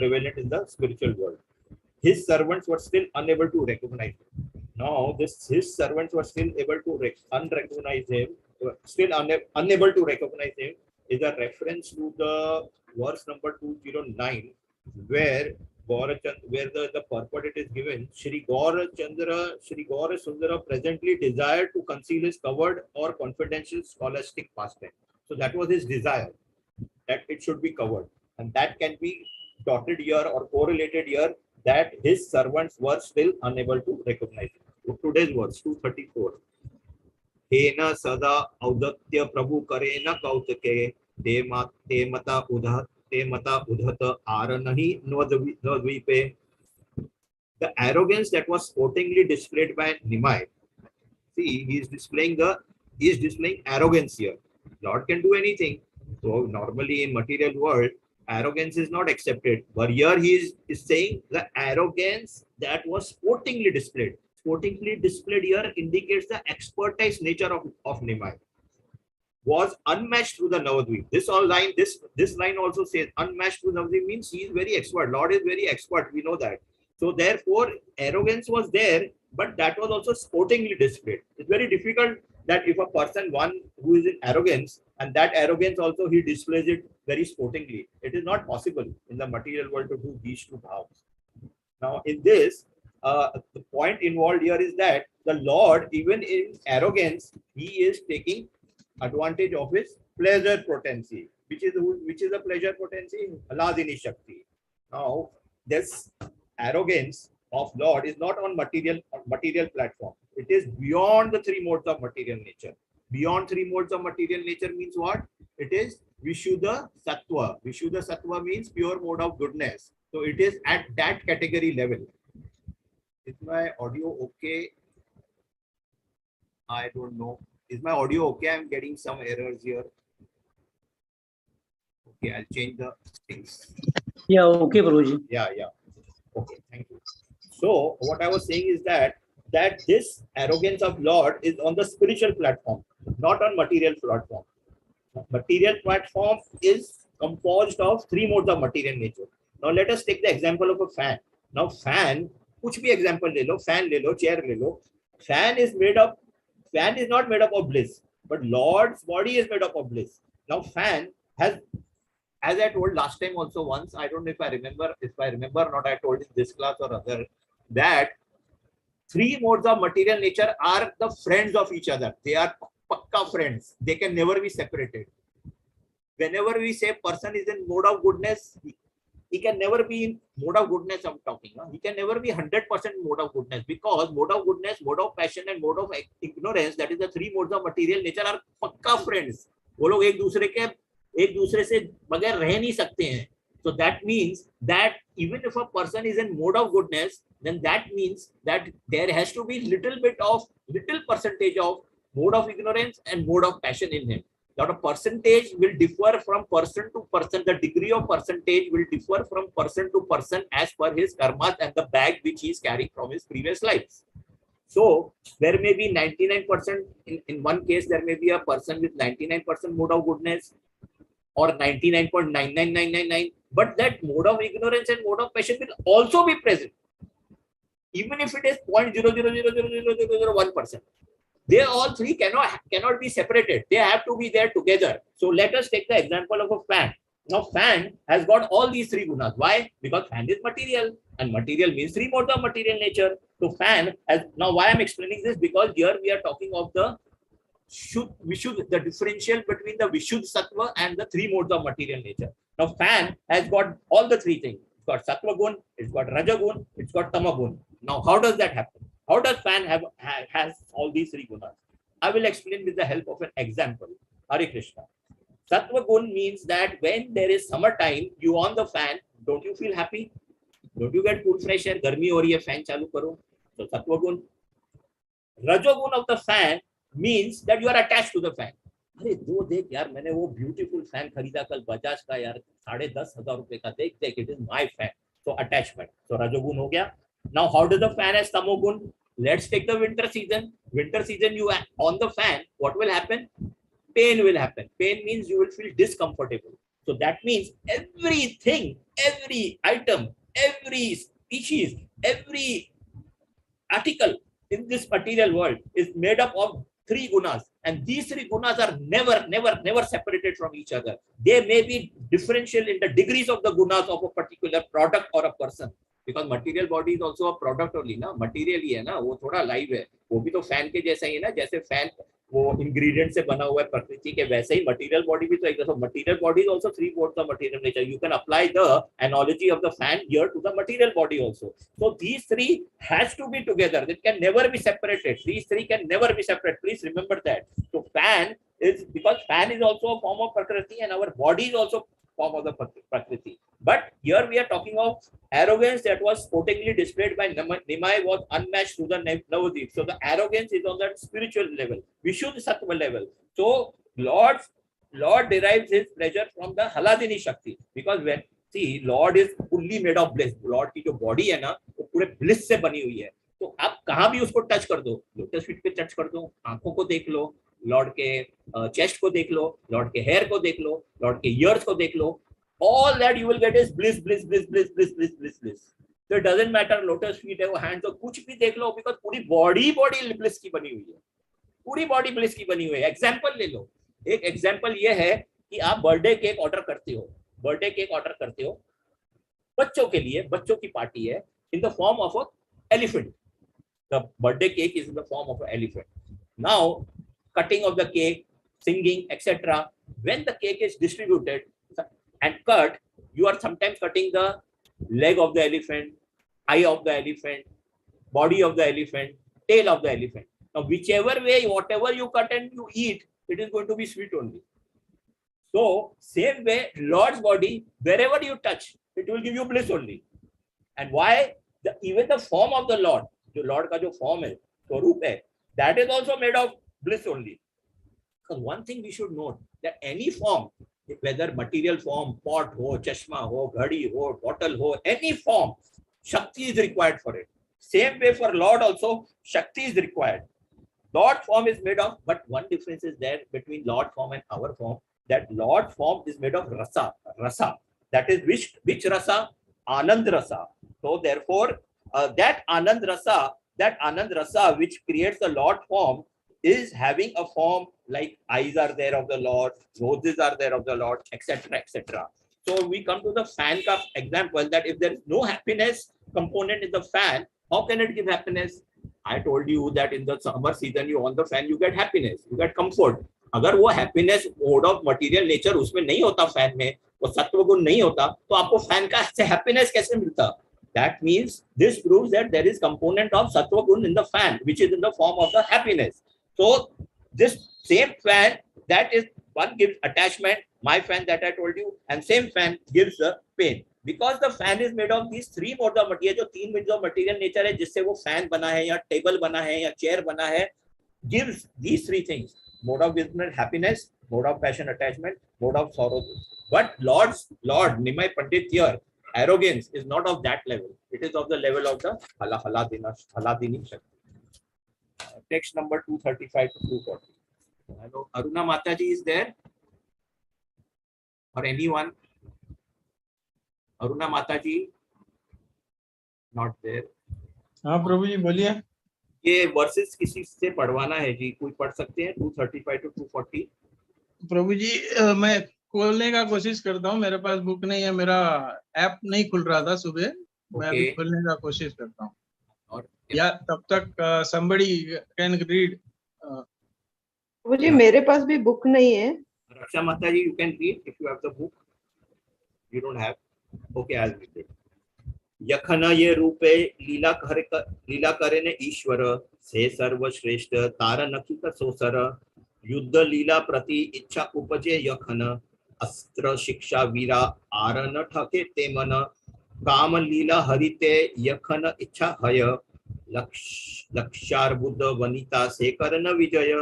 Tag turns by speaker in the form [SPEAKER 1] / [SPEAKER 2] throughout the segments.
[SPEAKER 1] prevalent in the spiritual world. His servants were still unable to recognize him. Now, his servants were still able to unrecognize him, still unable to recognize him, is a reference to the verse number 209, where where the purport it is given, Shri Gaura Sundara presently desired to conceal his covered or confidential scholastic pastime. So that was his desire, that it should be covered. And that can be dotted here or correlated here, that his servants were still unable to recognize him. Today's verse 234. Hena sada audatya prabhu karena kautake te mata udhata aranahi nodvipe. The arrogance that was sportingly displayed by Nimai. See, he is displaying arrogance here. Lord can do anything. So normally in material world, arrogance is not accepted. But here he is saying the arrogance that was sportingly displayed. Sportingly displayed here indicates the expertise nature of Nimai. Was unmatched through the Navadvip. This line also says unmatched through Navadvip means he is very expert. Lord is very expert. We know that. So therefore, arrogance was there, but that was also sportingly displayed. It's very difficult that if a person, one who is in arrogance, and that arrogance also he displays it very sportingly. It is not possible in the material world to do these two bhavs. Now, in this, the point involved here is that the Lord, even in arrogance, he is taking advantage of his pleasure potency. Which is a pleasure potency? Aladini Shakti. Now, this arrogance of Lord is not on material platform. It is beyond the three modes of material nature. Beyond three modes of material nature means what? It is Vishuddha Sattva. Vishuddha Sattva means pure mode of goodness. So it is at that category level. Is my audio okay? I don't know. Is my audio okay? I'm getting some errors here. Okay, I'll change the things.
[SPEAKER 2] Yeah, okay, Prabhuji.
[SPEAKER 1] Yeah. Okay, thank you. So what I was saying is that this arrogance of Lord is on the spiritual platform, not on material platform. Material platform is composed of three modes of material nature. Now let us take the example of a fan. Now fan, कुछ भी example ले लो, fan ले लो, chair ले लो. Fan is not made up of bliss, but Lord's body is made up of bliss. Now fan has, as I told last time also once, I don't know if I remember or not, I told in this class or other, that three modes of material nature are the friends of each other. They are pakka friends. They can never be separated. Whenever we say person is in mode of goodness, he can never be in mode of goodness. I'm talking. He can never be 100% mode of goodness, because mode of goodness, mode of passion, and mode of ignorance, that is the three modes of material nature, are pakka friends. वो लोग एक दूसरे से बगैर रह नहीं सकते हैं. So that means that even if a person is in mode of goodness, then that means that there has to be little percentage of mode of ignorance and mode of passion in him. Now the percentage will differ from person to person. The degree of percentage will differ from person to person as per his karmas and the bag which he is carrying from his previous lives. So there may be 99%, in one case there may be a person with 99% mode of goodness, or 99.99999, but that mode of ignorance and mode of passion will also be present, even if it is 0.0000001%. They all three cannot be separated. They have to be there together. So let us take the example of a fan. Now fan has got all these three gunas. Why? Because fan is material, and material means three modes of material nature. So fan has, now why I'm explaining this, because here we are talking of the the differential between the Vishuddha Sattva and the three modes of material nature. Now fan has got all the three things. It's got Sattva Gun, it's got Raja Gun, it's got Tama Gun. Now how does that happen? How does fan has all these three gunas? I will explain with the help of an example. Hare Krishna. Sattva Gun means that when there is summertime, you on the fan, don't you feel happy? Don't you get cool fresh air? Garmi ho rahi hai, fan chalu karo. So Sattva Gun. Raja Gun of the fan means that you are attached to the fan. अरे दो देख यार, मैंने वो beautiful fan खरीदा कल बजाज का यार, 10,500 रुपए का, देख it is my fan. So attachment. So rajogun हो गया. Now how does the fan has tamogun? Let's take the winter season. Winter season, you on the fan, what will happen? Pain will happen. Pain means you will feel discomfortable. So that means everything, every item, every species, every article in this material world is made up of three gunas, and these three gunas are never separated from each other. They may be differential in the degrees of the gunas of a particular product or a person, because material body is also a product only ना, material ही है ना, वो थोड़ा live है, वो भी तो fan के जैसा ही है ना, जैसे fan वो ingredient से बना हुआ है प्रकृति के, वैसे ही material body भी तो एक जैसा, material body is also three modes of material nature. You can apply the analogy of the fan here to the material body also. So these three has to be together. It can never be separated. These three can never be separate. Please remember that. So fan is, because fan is also a form of prakriti, and our body is also form of the prakriti. But here we are talking of arrogance that was sportingly displayed by Nimai was unmatched to the Navadip. So the arrogance is on that spiritual level, Vishuddha Sattva level. So Lord derives his pleasure from the Haladini Shakti, because when see Lord is fully made of bliss. Lord की जो body है ना, वो पूरे bliss से बनी हुई है. तो आप कहाँ भी उसको टच कर दो, लोटस फीट पे टच कर दो, आंखों को देख लो, लॉर्ड के चेस्ट को देख लो, लॉर्ड के हेयर को देख लो, लॉर्ड के ईयर्स को देख लो, all that you will get is bliss. So it doesn't matter lotus feet है वो हैंड, तो कुछ भी देख लो, बिकॉज पूरी बॉडी ब्लिस की बनी हुई है, पूरी बॉडी ब्लिस की बनी हुई है. एग्जाम्पल ले लो, एक एग्जाम्पल ये है कि आप बर्थडे केक ऑर्डर करते हो बच्चों के लिए, बच्चों की पार्टी है, in the form of a elephant. The birthday cake is in the form of an elephant. Now, cutting of the cake, singing, etc. When the cake is distributed and cut, you are sometimes cutting the leg of the elephant, eye of the elephant, body of the elephant, tail of the elephant. Now, whichever way, whatever you cut and you eat, it is going to be sweet only. So, same way, Lord's body, wherever you touch, it will give you bliss only. And why? Even the form of the Lord, जो Lord का जो form है, स्वरूप है, that is also made of bliss only. Because one thing we should note, that any form, whether material form, pot हो, चश्मा हो, घड़ी हो, bottle हो, any form, Shakti is required for it. Same way for Lord also, Shakti is required. Lord form is made of, but one difference is there between Lord form and our form, that Lord form is made of rasa. That is which rasa? Anand rasa. So therefore, that Anand Rasa which creates the Lord form is having a form like eyes are there of the Lord, noses are there of the Lord, etc. So we come to the fan ka example, that if there is no happiness component in the fan, how can it give happiness? I told you that in the summer season, you on the fan, you get happiness, you get comfort. अगर वो happiness mode of material nature उसमें नहीं होता, fan में वो सत्व गुण नहीं होता, तो आपको फैन का happiness कैसे मिलता? That means this proves that there is component of sattva gun in the fan, which is in the form of the happiness. So this same fan, that is one gives attachment, my fan that I told you, and same fan gives the pain. Because the fan is made of these three modes of material, जो तीन modes of material nature है, जिससे वो fan बना है या table बना है या chair बना है, gives these three things: mode of wisdom, happiness; mode of passion, attachment; mode of sorrow. But Lord Nimai Pandit here, arrogance is not of that level. It is of the level of the Haladini Shakti. Text number 235 to 240. Hello, Aruna Mataji is there? Or anyone? Aruna Mataji? Not there.
[SPEAKER 3] हाँ प्रभु जी बोलिए.
[SPEAKER 1] ये versus किसी से पढ़वाना है जी, कोई पढ़ सकते हैं 235 to 240?
[SPEAKER 3] प्रभु जी मैं खोलने का कोशिश करता हूँ, मेरे पास बुक नहीं है, मेरा ऐप नहीं खुल रहा था सुबह. मैं अभी खोलने का कोशिश करता हूँ. और या तब तक somebody can read.
[SPEAKER 4] प्रभु जी मेरे पास भी बुक नहीं है.
[SPEAKER 1] रक्षा माता जी, you can read if you have the book. You don't have. Okay, I'll read it. यखन ये रूपे लीला करे ने ईश्वर से सर्वश्रेष्ठ तार नखी का सोसर युद्ध लीला प्रति इच्छा उपजे यखन अस्त्र शिक्षा वीरा आर न ठके ते मन काम लीला हरिते यखन इच्छा हय लक्षार बुद्ध वनिता से करन विजय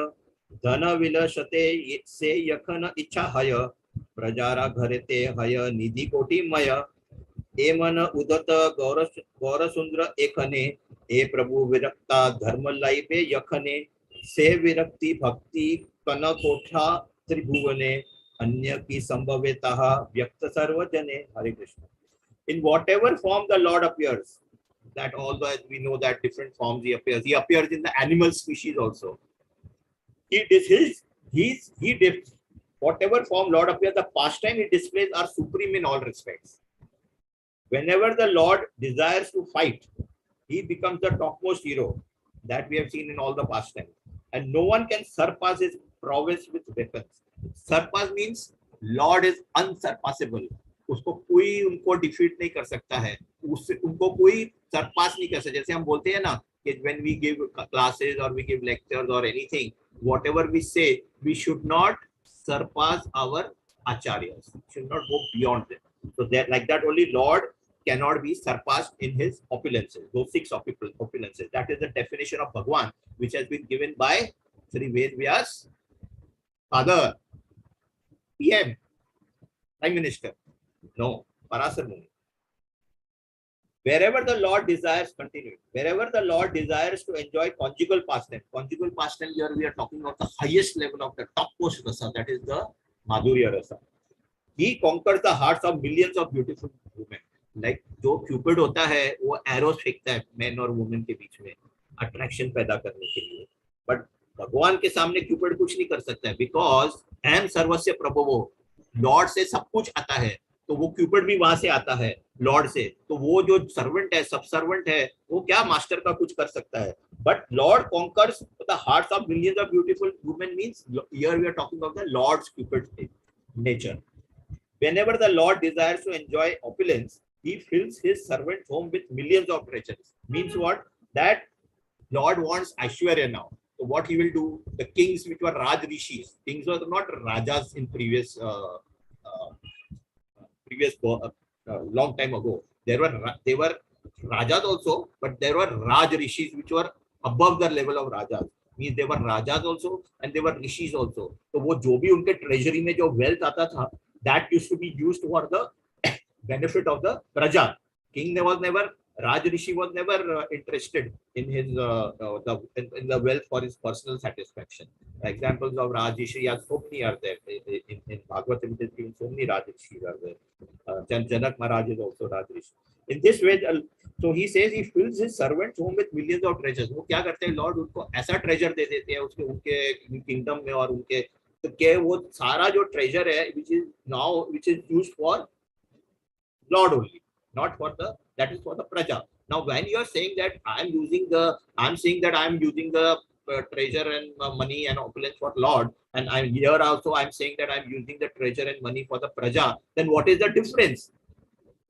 [SPEAKER 1] धन विलसते से यखन इच्छा हय प्रजारा घरते हय निधि कोटिमय ए मन उदत गौर सुंदर एकने ए प्रभु विरक्ता धर्म लाइबे यखने से विरक्ति भक्ति कन कोठा त्रिभुवने अन्य की संभवेतः व्यक्त सर्वजने. Hare Krishna. In whatever form the Lord appears, that although we know that different forms he appears in the animal species also. He did whatever form Lord appears, the pastime he displays are supreme in all respects. Whenever the Lord desires to fight, he becomes the topmost hero that we have seen in all the pastimes. And no one can surpass his prowess with weapons. Surpass means Lord is unsurpassable. उसको कोई उनको defeat नहीं कर सकता है, उससे उनको कोई सरपास नहीं कर सकता. जैसे हम बोलते हैं ना कि when we give classes or we give lectures or anything, whatever we say, we should not surpass our acharyas. We should not go beyond them. So that like that only Lord cannot be surpassed in his opulences, those 6 opulences. That is the definition of Bhagwan, which has been given by Sri Ved Vyas, father, PM, Prime Minister. No, Parasar Muni. Wherever the Lord desires, continue. Wherever the Lord desires to enjoy conjugal pastime here we are talking about the highest level of the topmost rasa, that is the Madhurya rasa. He conquers the hearts of millions of beautiful women. Like जो Cupid होता है वो arrows फेंकता है man और women के बीच में attraction पैदा करने के लिए, बट भगवान के सामने क्यूपिड कुछ नहीं कर सकता है, बिकॉज एम सर्वस्य प्रभवो, लॉर्ड से सब कुछ आता है, तो वो क्यूपिड भी वहां से आता है लॉर्ड से. तो वो जो सर्वेंट है, सब सर्वेंट है, वो क्या मास्टर का कुछ कर सकता है. But Lord conquers the hearts of millions of beautiful women means here we are talking of the Lord's Cupid nature. Whenever the Lord desires to enjoy opulence, he fills his servant's home with millions of treasures. Means what? That Lord wants Aishwarya now. So what he will do? The kings which were Raj Rishis, kings were not Rajas in previous long time ago. They were Rajas also, but there were Raj Rishis which were above the level of Rajas. Means they were Rajas also and they were Rishis also. तो वो जो भी उनके treasury में जो wealth आता था, that used to be used for the benefit of the praja. King was never, Raj Rishi was never interested in his in the wealth for his personal satisfaction. Examples of Raj Rishi are so many are there in Bhagavatam. It is given so many Raj Rishis are there. Janak Maharaj is also Raj Rishi. In this way, so he says he fills his servants home with millions of treasures. वो क्या करते हैं Lord उनको ऐसा treasure दे देते हैं उसके उनके kingdom में और उनके तो क्या वो सारा जो treasure है which is used for Lord only, not for the, that is for the praja. Now when you are saying that I'm saying that I'm using the treasure and money and opulence for Lord, and I'm here also I'm saying that I'm using the treasure and money for the praja, then what is the difference?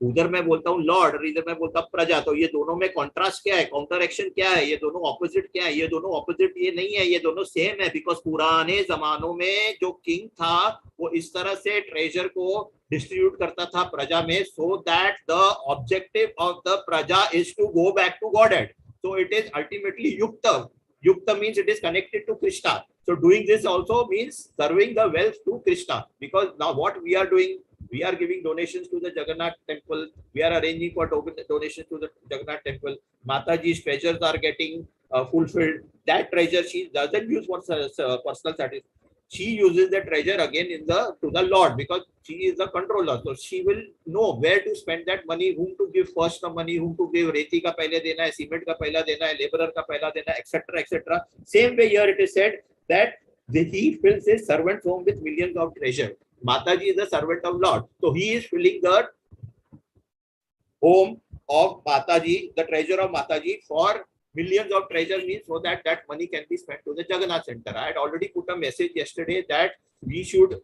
[SPEAKER 1] उधर मैं बोलता हूँ Lord और इधर मैं बोलता हूँ प्रजा, तो ये दोनों में कॉन्ट्रास्ट क्या है, काउंटर एक्शन क्या है, ये दोनों ऑपोजिट क्या है? ये दोनों ऑपोजिट ये नहीं है, ये दोनों सेम है. बिकॉज पुराने जमानों में जो किंग था वो इस तरह से ट्रेजर को डिस्ट्रीब्यूट करता था प्रजा में, so that the objective of the प्रजा is to go back to Godhead. So it is ultimately yukta. Yukta means it is connected to Krishna. So doing this also means serving the wealth to Krishna. Because now what we are doing, we are giving donations to the Jagannath temple. We are arranging for donations to the Jagannath temple. Mataji's treasures are getting fulfilled. That treasure she doesn't use for personal satisfaction. She uses the treasure again to the Lord, because she is the controller. So she will know where to spend that money, whom to give first the money, whom to give रेती का पहले देना है, cement का पहला देना है, labourer का पहला देना है, etc. etc. Same way here it is said that he fills his servant's home with millions of treasure. Mataji is the servant of Lord, so he is filling the home of Mataji, the treasure of Mataji, for millions of treasure, means so that that money can be spent to the Jagannath center. I had already put a message yesterday that we should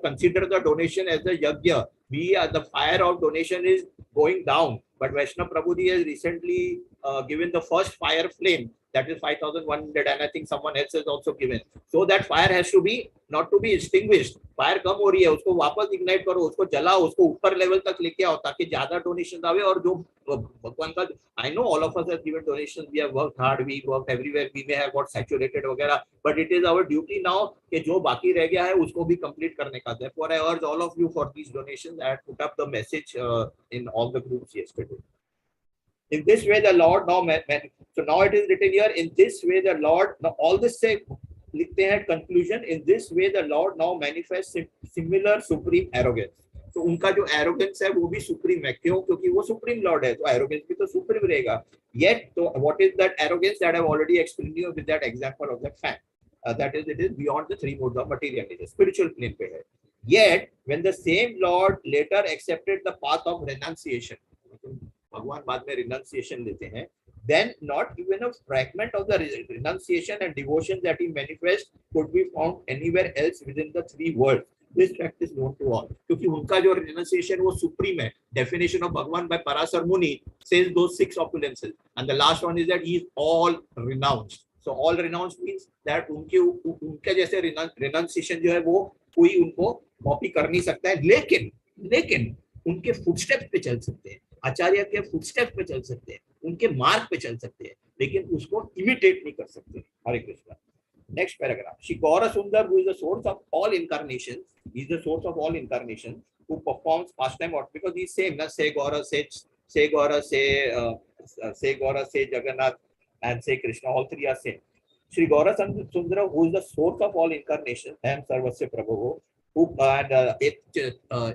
[SPEAKER 1] consider the donation as the yajna. The fire of donation is going down, but Vaishnava Prabhuji has recently given the first fire flame, that is 5,100, and I think someone else has also given. So that fire has to be not to be extinguished. Fire कम हो रही है, उसको वापस ignite करो, उसको जलाओ, उसको ऊपर level तक लेके आओ, ताकि ज़्यादा donation आवे. और जो भगवान का, I know all of us have given donations, we have worked hard, we worked everywhere, we may have got saturated वगैरह, but it is our duty now कि जो बाकी रह गया है उसको भी complete करने का. Therefore I urge all of you for these donations. I had put up the message in all the groups yesterday. In this way, the Lord now, so now it is written here, in this way, the Lord, now all this say, लिखते हैं conclusion, in this way the Lord now manifest similar supreme arrogance. तो उनका जो arrogance है वो भी supreme है, क्यों? क्योंकि वो सुप्रीम लॉर्ड है, तो एरोगेंस भी तो सुप्रीम रहेगा। येट, तो what is that arrogance that I have already explained you with that example of that fan, that is it is beyond the three modes of materiality, spiritual plane पे है। Yet when the same Lord later accepted the path of renunciation, भगवान बाद में renunciation लेते हैं, then not even a fragment of the renunciation and devotion that he manifests could be found anywhere else within the three worlds. This fact is known to all. क्योंकि उनका जो renunciation वो supreme है. Definition of Bhagwan by Parasar Muni says those 6 opulences, and the last one is that he is all renounced. So all renounced means that उनके जैसे renunciation जो है वो कोई उनको कॉपी कर नहीं सकता है, लेकिन उनके फुटस्टेप्स पे चल सकते हैं, आचार्य के फुटस्टेप्स पे चल सकते हैं, उनके मार्ग पे चल सकते हैं, लेकिन उसको इमिटेट नहीं कर सकते। Hare Krishna. Next paragraph, Shri Gaura Sundar who is the source of all incarnation, is the source of all incarnation who performs past time of, because he is same ना, say Gaura say Jagannath and say Krishna, all three are same. Shri Gaura Sundar who is the source of all incarnation and सर्वस्य प्रभु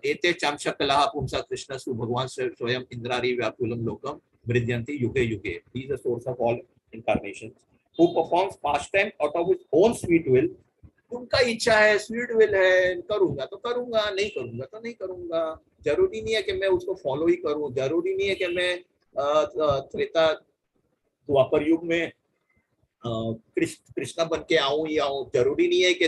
[SPEAKER 1] एते चामशकलः पुंसा कृष्णस्तु भगवान स्वयं इंद्रारी व्याकुलम लोकम मृद्यन्ति युगे युगे। He is the source of all incarnations who performs pastime out of his own sweet will। उनका इच्छा है, स्वीट विल है, करूंगा तो करूंगा, नहीं करूंगा तो नहीं करूंगा। जरूरी नहीं है कि मैं उसको फॉलो ही करूं, जरूरी नहीं है कि मैं त्रेता द्वापर युग में कृष्ण बन के आऊं या जरूरी नहीं है कि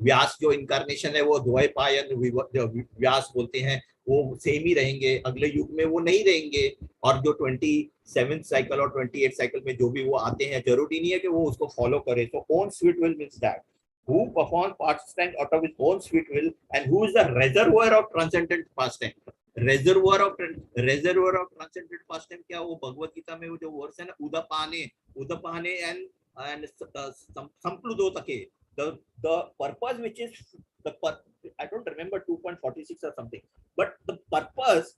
[SPEAKER 1] व्यास जो इनकारनेशन है वो द्वैपायन व्यास बोलते हैं वो सेम ही रहेंगे, अगले युग में वो नहीं रहेंगे। और जो 27 साइकिल और 28 साइकिल में जो भी वो आते हैं, जरूरी नहीं है कि वो उसको फॉलो करे। तो own sweet will means that who performs pastime out of his own sweet will and who is the reservoir of transcendent pastime। reservoir of transcendent pastime क्या? वो भगवत गीता में वो जो वर्स है ना, उदपाने and sampludotake, the purpose which is I don't remember 2.46 or something, but the purpose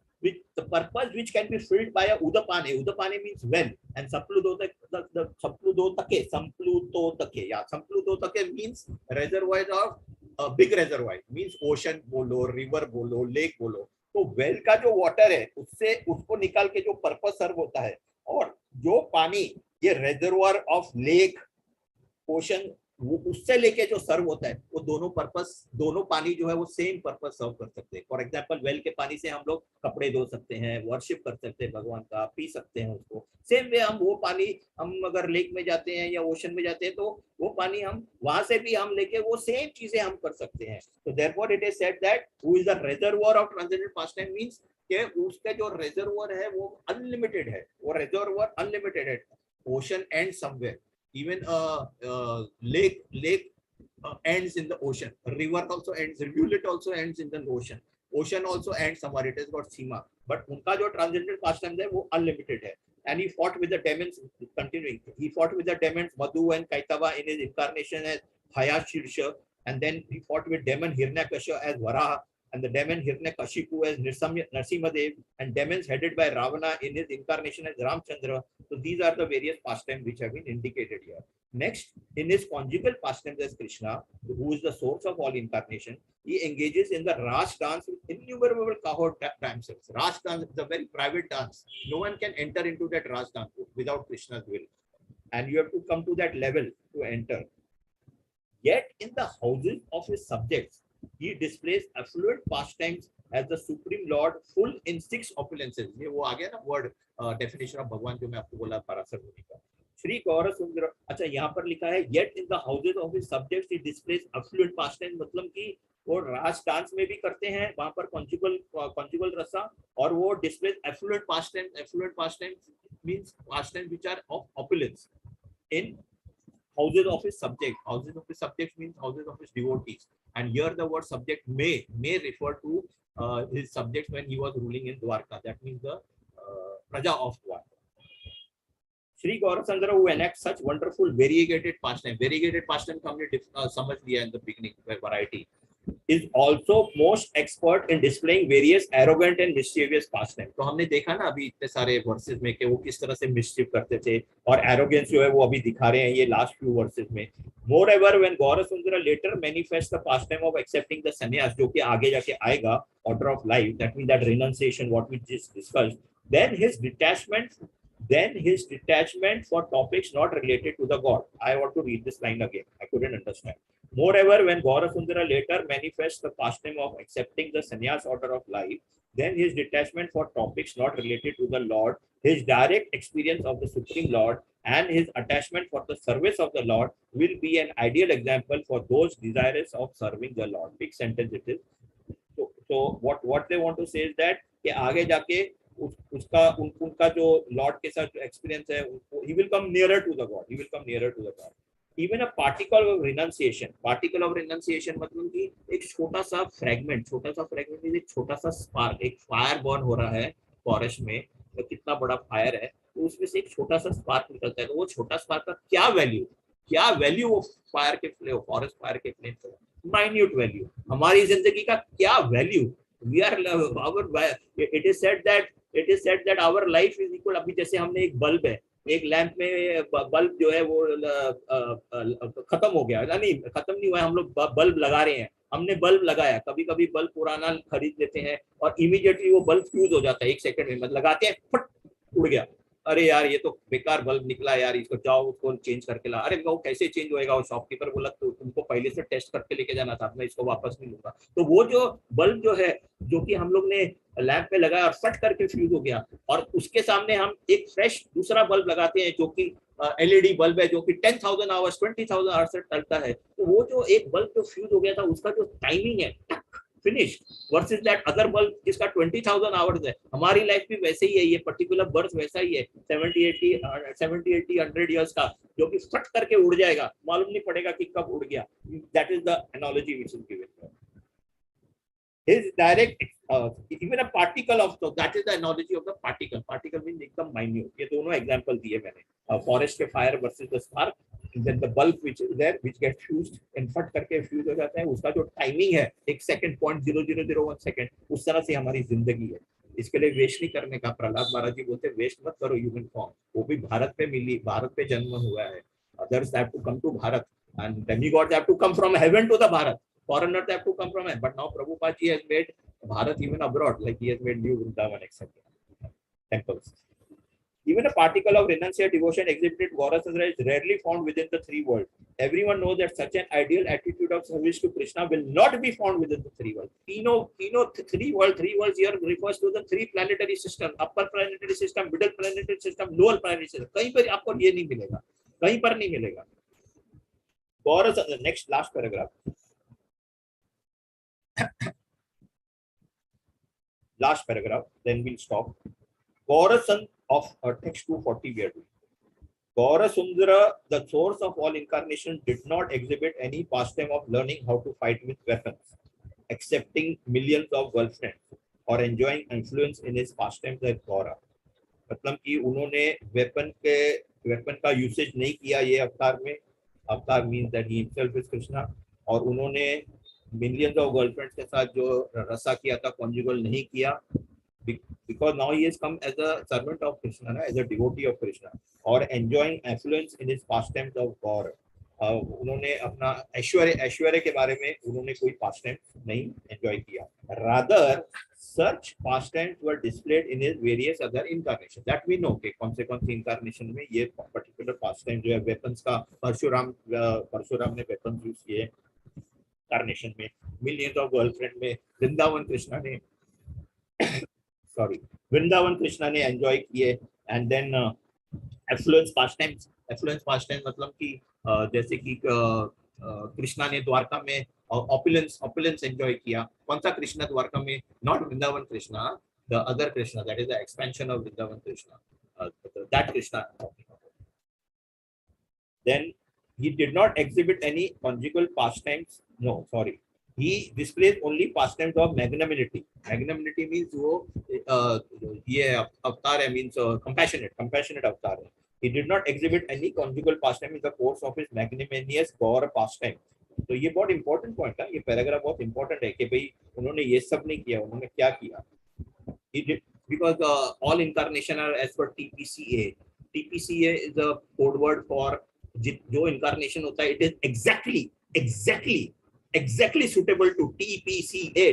[SPEAKER 1] which can be filled by a udapane means well, and sampludotake, the sampludotake means reservoir of a big reservoir, means ocean बोलो, river बोलो, lake बोलो। तो well का जो water है उससे उसको निकाल के जो पर्पस सर्व होता है, और जो पानी ये रेजर्वायर ऑफ लेक ओशन वो उससे लेके जो सर्व होता है, वो दोनों पानी जो है वो सेम पर्पस सर्व कर सकते हैं। फॉर एग्जांपल वेल के पानी से हम लोग कपड़े धो सकते हैं, वर्शिप कर सकते हैं भगवान का, पी सकते हैं उसको। सेम वे हम वो पानी हम अगर लेक में जाते हैं या ओशन में जाते हैं तो वो पानी हम वहां से भी हम लेके वो सेम चीजें हम कर सकते हैं। तो therefore it is said that who is the reservoir of transcendent pastime means कि उसका जो रेजर्वायर है वो अनलिमिटेड है, वो रेजर्वायर अनलिमिटेड है। Ocean and somewhere, even lake ends in the ocean, river also ends, rivulet also ends in the ocean also ends somewhere, it has got seema, but unka jo transcendental pastime hai wo unlimited hai। And he fought with the demons, continuing, he fought with the demons Madhu and Kaitava in his incarnation as Hayashirsha, and then he fought with demon Hiranyakashipu as Varaha, and the demon Hiranyakashipu as Nrsimhadev, and demons headed by Ravana in his incarnation as Ramchandra. So these are the various pastimes which have been indicated here. Next, in his conjugal pastimes as Krishna, who is the source of all incarnation, he engages in the Ras dance with innumerable cohort dances. Ras dance is a very private dance. No one can enter into that Ras dance without Krishna's will, and you have to come to that level to enter. Yet in the houses of his subjects, he displays affluent pastimes as the supreme lord, full in 6 opulences। ये वो आ गया ना word definition of भगवान जो मैं आपको बोला पराशर मुनि का। श्री गौर सुंदर, अच्छा यहाँ पर लिखा है yet in the houses of his subjects he displays affluent pastimes, मतलब कि वो रास डांस में भी करते हैं, वहां पर conjugal रसा, और वो displays affluent pastimes। affluent pastimes means pastimes which are of opulence in houses of his subject। houses of his subjects means houses of his devotees, and here the word subject may refer to his subjects when he was ruling in Dwarka, that means the Praja of Dwarka। Shri Gaurachandra who enacts such wonderful variegated pastime, variegated pastime हमने समझ लिया in the beginning, variety, is also most expert in displaying various arrogant and mischievous pastime. तो हमने देखा ना अभी इतने सारे वर्सेस में कि वो किस तरह से मिस्चिफ करते थे और एरोगेंस जो है वो अभी दिखा रहे हैं ये लास्ट फ्यू वर्सेस में. Moreover, when Gaurasundara later manifests the pastime of accepting the sannyas, जो कि आगे जाके आएगा order of life, that means that renunciation what we just discussed, then his detachment for topics not related to the God. I want to read this line again. I couldn't understand. Moreover, when Gaurasundara later manifests the pastime of accepting the sannyas order of life, then his detachment for topics not related to the Lord, his direct experience of the Supreme Lord, and his attachment for the service of the Lord will be an ideal example for those desirous of serving the Lord. Big sentence it is. So what they want to say is that कि आगे जाके उनका जो Lord के साथ experience है, he will come nearer to the God. He will come nearer to the God. Even a particle of renunciation मतलब कि एक छोटा सा फ्रैगमेंट एक छोटा सा स्पार्क, एक फायर बर्न हो रहा है फॉरेस्ट में, तो कितना बड़ा फायर है तो उसमें से एक छोटा सा स्पार्क निकलता है, तो वो छोटा स्पार्क का क्या वैल्यू वो फायर के फ्लेम, फॉरेस्ट फायर के फ्लेम का माइन्यूट वैल्यू. हमारी जिंदगी का क्या value? We are it is said that our life is equal. अभी जैसे हमने एक बल्ब है, एक लैंप में बल्ब जो है वो खत्म हो गया, नहीं खत्म नहीं हुआ है, हम लोग बल्ब लगा रहे हैं, हमने बल्ब लगाया, कभी कभी बल्ब पुराना खरीद लेते हैं और इमीडिएटली वो बल्ब फ्यूज हो जाता है, एक सेकंड में, मतलब लगाते हैं फट उड़ गया, अरे यार ये तो बेकार बल्ब निकला यार, इसको जाओ उसको चेंज करके ला. अरे वो कैसे चेंज होएगा? वो शॉपकीपर बोला तो तुमको पहले से टेस्ट करके लेके जाना था, मैं इसको वापस नहीं लूंगा. तो वो जो बल्ब जो है जो कि हम लोग ने लैंप पे लगाया और फट करके फ्यूज हो गया, और उसके सामने हम एक फ्रेश दूसरा बल्ब लगाते हैं जो कि एलईडी बल्ब है, जो कि 10,000 आवर्स 20,000 आवर्स से चलता है. तो वो जो एक बल्ब जो फ्यूज हो गया था उसका जो टाइमिंग है finish versus that other bulb जिसका 20,000 आवर्स है. हमारी लाइफ भी वैसे ही है, ये पर्टिकुलर बर्थ वैसा ही है 70 80 100 इयर्स का, जो कि फट करके उड़ जाएगा, मालूम नहीं पड़ेगा कि कब उड़ गया. That is the analogy which is given. His direct even a particle of, so that is the analogy of the particle means एकदम minute. ये दोनों एग्जांपल दिए मैंने, फॉरेस्ट के fire versus the spark, then the bulb which is there which gets fused and फट करके fuse हो जाता है, उसका जो टाइमिंग है 1 सेकंड 0.0001 सेकंड, उस तरह से हमारी जिंदगी है. इसके लिए वेस्ट नहीं करने का. प्रहलाद महाराज जी बोलते वेस्ट मत करो ह्यूमन फॉर्म, वो भी भारत पे मिली, भारत पे जन्म हुआ है. others have to come to Bharat and demigods have to come from heaven to the Bharat. Foreigners have to come from it. But now Prabhupada ji has made Bharat even abroad, like he has made new Vrindavan, etc. temples. Even a particle of renunciate devotion exhibited Gaurasundara is rarely found within the three worlds. Everyone knows that such an ideal attitude of service to Krishna will not be found within the three worlds. Three worlds here refers to the three planetary system: upper planetary system, middle planetary system, lower planetary system. कहीं पर आपको ये नहीं मिलेगा, कहीं पर नहीं मिलेगा. Gaurasundara, next last paragraph. Last paragraph, then we'll stop. Gaurasundara of text 240 we are doing. Gaurasundara, the source of all incarnation, did not exhibit any pastime of learning how to fight with weapons, accepting millions of girlfriends, or enjoying influence in his pastimes like Gaura. मतलब कि उन्होंने weapon का usage नहीं किया ये अवतार में. अवतार means that he himself is Krishna. और उन्होंने मिलियंस ऑफ गर्लफ्रेंड्स के साथ जो रसा किया था कॉन्जुगल नहीं किया, because now he has come as a servant of Krishna, as a devotee of Krishna, or enjoying affluence in his pastimes of Gaur. उन्होंने अपना ऐश्वर्य के बारे में उन्होंने कोई पास्टाइम नहीं एंजॉय किया. Rather such pastimes were displayed in his various other incarnations. That we know कि कौन से incarnation में ये particular pastime जो है weapons का, परशुराम ने weapons यूज किए incarnation में, millions of girlfriend में वृंदावन कृष्णा ने एंजॉय किए. एंड देन एफ्लुएंस पास्टाइम्स मतलब कि जैसे कि कृष्णा ने द्वारका में ऑपुलेंस एंजॉय किया. कौन सा कृष्णा द्वारका में? Not Vrindavan Krishna, the other Krishna, that is the expansion of Vrindavan Krishna, that Krishna. Then he did not exhibit any conjugal pastimes. No, sorry. He displays only pastimes of magnanimity. Magnanimity means वो ये अवतार है, means compassionate अवतार है. He did not exhibit any conjugal pastime in the course of his magnanimous Gaur pastime. तो ये बहुत important point है, ये पैराग्राफ बहुत इंपॉर्टेंट है कि भाई उन्होंने ये सब नहीं किया, उन्होंने क्या किया. Because all incarnation are as per TPCA. TPCA is a code word for जो incarnation होता है, it is exactly suitable to TPCA,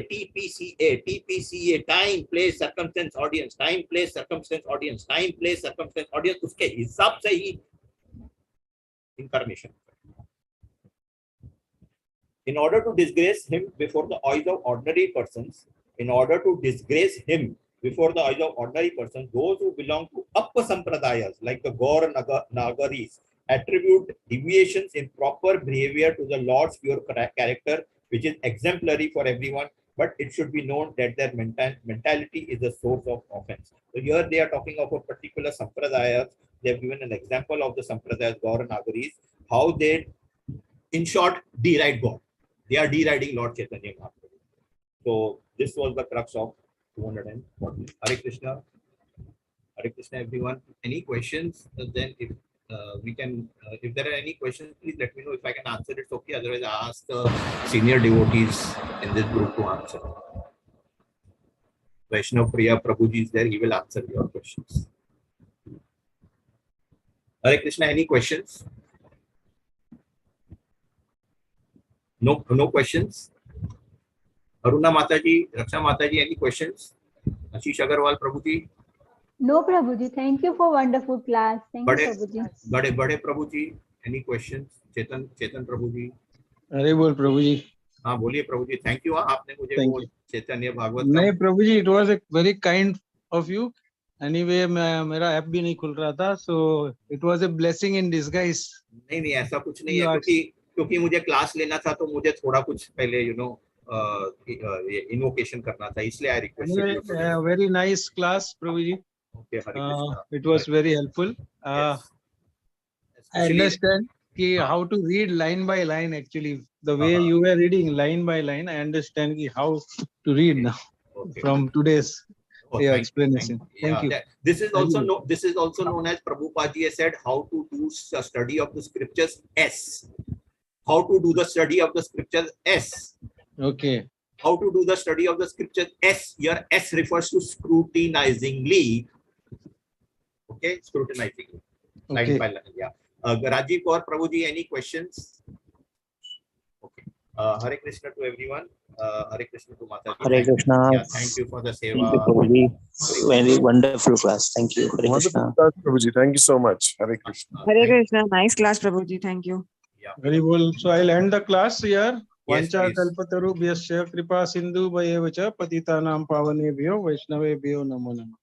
[SPEAKER 1] time, place, circumstance, audience, time, place, circumstance, audience, time, place, circumstance, audience, उसके हिसाब से ही incarnation. In order to disgrace him before the eyes of ordinary persons, those who belong to Upper Sampradayas, like the Gaur Nagaris, attribute deviations in proper behavior to the Lord's pure character, which is exemplary for everyone, but it should be known that their mentality is the source of offense. So here they are talking of a particular Sampradayas. They have given an example of the Sampradayas, Gaur Nagaris, how they, in short, deride God. They are deriding Lord Chaitanya Mahaprabhu. So this was the crux of 240. Hare Krishna, everyone. Any questions? Then if we can, if there are any questions, please let me know. If I can answer it, okay. Otherwise, I ask the senior devotees in this group to answer. Vaishnav Priya Prabhuji is there. He will answer your questions. Hare Krishna, any questions? No questions. Aruna Mataji, Raksha Mataji, any questions? Ashish Agarwal Prabhuji.
[SPEAKER 5] No, Prabhuji. Thank you for wonderful class. Thank you, Prabhuji.
[SPEAKER 1] Bade Prabhuji, any questions? Chetan Prabhuji.
[SPEAKER 3] अरे बोल प्रभुजी.
[SPEAKER 1] हाँ बोलिए प्रभुजी. Thank you. आपने मुझे वो चैतन्य भागवत.
[SPEAKER 3] नहीं प्रभुजी, it was a very kind of you. Anyway, मेरा app भी नहीं खुल रहा था, so it was a blessing in disguise.
[SPEAKER 1] नहीं ऐसा कुछ नहीं है, क्योंकि मुझे क्लास लेना था तो मुझे थोड़ा कुछ पहले इन्वोकेशन करना था, इसलिए I requested.
[SPEAKER 3] Very nice class, Prabhuji.
[SPEAKER 1] Okay, Hare Krishna.
[SPEAKER 3] It was very helpful.
[SPEAKER 1] Yes.
[SPEAKER 3] I understand how to read line by line. Actually, the way you were reading line by line, I understand how to read now from today's explanation. Thank you.
[SPEAKER 1] This is also known as Prabhupada has said how to do a study of the scriptures S. How to do the study of the scriptures S.
[SPEAKER 3] Okay.
[SPEAKER 1] How to do the study of the scriptures S. Your S refers to scrutinizingly. Okay, scrutinizingly. Line by line. Yeah. Rajiv or Prabhuji, any questions? Okay. Hare Krishna to everyone. Hare Krishna to Mata.
[SPEAKER 6] Hare Krishna.
[SPEAKER 1] Yeah, thank you for the seva.
[SPEAKER 6] Very wonderful class. Thank you. Hare Krishna.
[SPEAKER 7] Prabhuji, thank you so much. Hare Krishna.
[SPEAKER 8] Hare Krishna. Nice class, Prabhuji. Thank you.
[SPEAKER 1] Yeah.
[SPEAKER 3] Very well. So I'll end the class here.
[SPEAKER 1] Yes,
[SPEAKER 3] Vancha kalpataru vyasya kripa sindhu vayevacha patitanam pavanebhyo vaishnavebhyo namo namo.